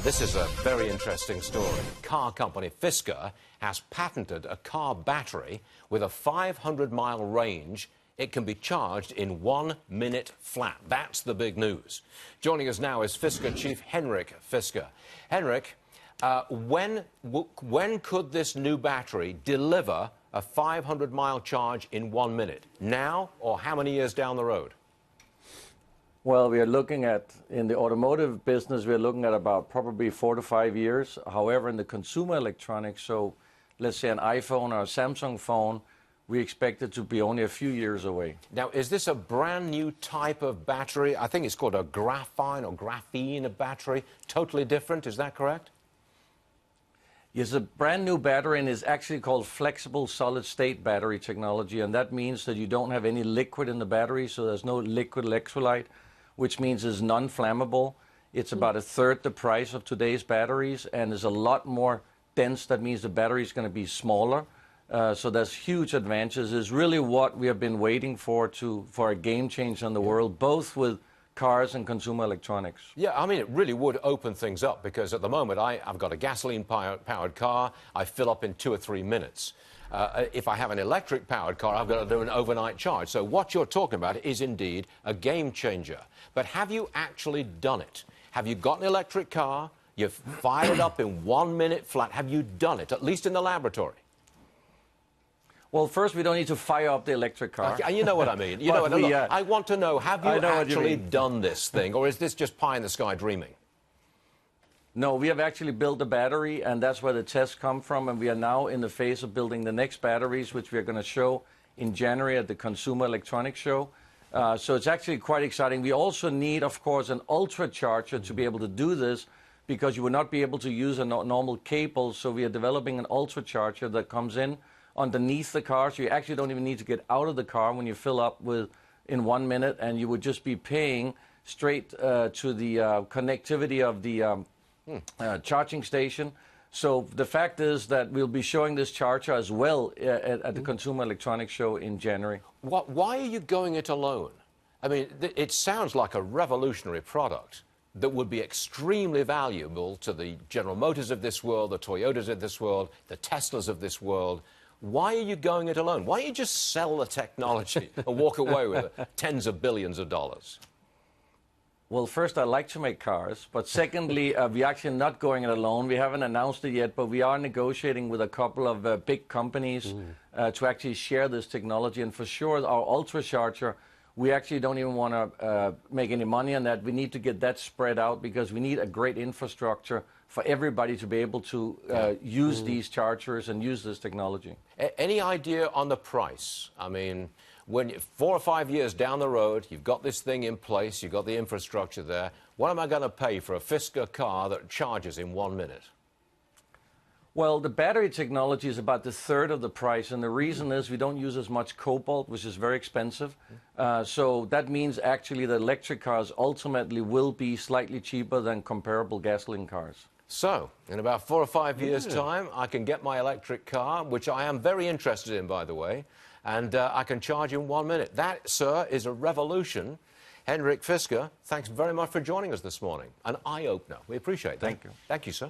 This is a very interesting story. Car company Fisker has patented a car battery with a 500-mile range. It can be charged in 1 minute flat. That's the big news. Joining us now is Fisker Chief Henrik Fisker. Henrik, when could this new battery deliver a 500-mile charge in 1 minute? Now, or how many years down the road? Well, we are looking at, in the automotive business, we're looking at about probably 4 to 5 years. However, in the consumer electronics, so let's say an iPhone or a Samsung phone, we expect it to be only a few years away. Now, is this a brand new type of battery? I think it's called a graphene battery. Totally different, is that correct? Yes, a brand new battery, and is actually called flexible solid-state battery technology, and that means that you don't have any liquid in the battery, so there's no liquid electrolyte, which means it's non-flammable. It's about a third the price of today's batteries and is a lot more dense. That means the battery is going to be smaller. So there's huge advantages. It's really what we have been waiting for a game change in the world, both with cars and consumer electronics. Yeah, I mean, it really would open things up, because at the moment I've got a gasoline-powered car. I fill up in 2 or 3 minutes. If I have an electric-powered car, I've got to do an overnight charge. So what you're talking about is indeed a game changer. But have you actually done it? Have you got an electric car? You've fired it up in 1 minute flat. Have you done it, at least in the laboratory? Well, first, we don't need to fire up the electric car. Okay, you know what I mean. You know what, look, I want to know, have you actually done this thing, or is this just pie-in-the-sky dreaming? No, we have actually built a battery, and that's where the tests come from, and we are now in the phase of building the next batteries, which we are going to show in January at the Consumer Electronics Show. So it's actually quite exciting. We also need, of course, an ultra-charger to be able to do this, because you will not be able to use a normal cable, so we are developing an ultra-charger that comes in underneath the car, so you actually don't even need to get out of the car when you fill up in 1 minute, and you would just be paying straight to the connectivity of the charging station. So the fact is that we'll be showing this charger as well at the Consumer Electronics Show in January. Why are you going it alone? I mean, it sounds like a revolutionary product that would be extremely valuable to the General Motors of this world, the Toyotas of this world, the Teslas of this world. Why are you going it alone? Why don't you just sell the technology and walk away with tens of billions of dollars? Well, first, I like to make cars, but secondly, we're actually not going it alone. We haven't announced it yet, but we are negotiating with a couple of big companies to actually share this technology. And for sure, our ultracharger, we actually don't even want to make any money on that. We need to get that spread out, because we need a great infrastructure for everybody to be able to use these chargers and use this technology. Any idea on the price? I mean, when 4 or 5 years down the road, you've got this thing in place, you've got the infrastructure there, what am I going to pay for a Fisker car that charges in 1 minute? Well, the battery technology is about the third of the price, and the reason is we don't use as much cobalt, which is very expensive. So that means actually that electric cars ultimately will be slightly cheaper than comparable gasoline cars. So, in about 4 or 5 years' time, I can get my electric car, which I am very interested in, by the way, and I can charge in 1 minute. That, sir, is a revolution. Henrik Fisker, thanks very much for joining us this morning. An eye-opener. We appreciate that. Thank you. Thank you, sir.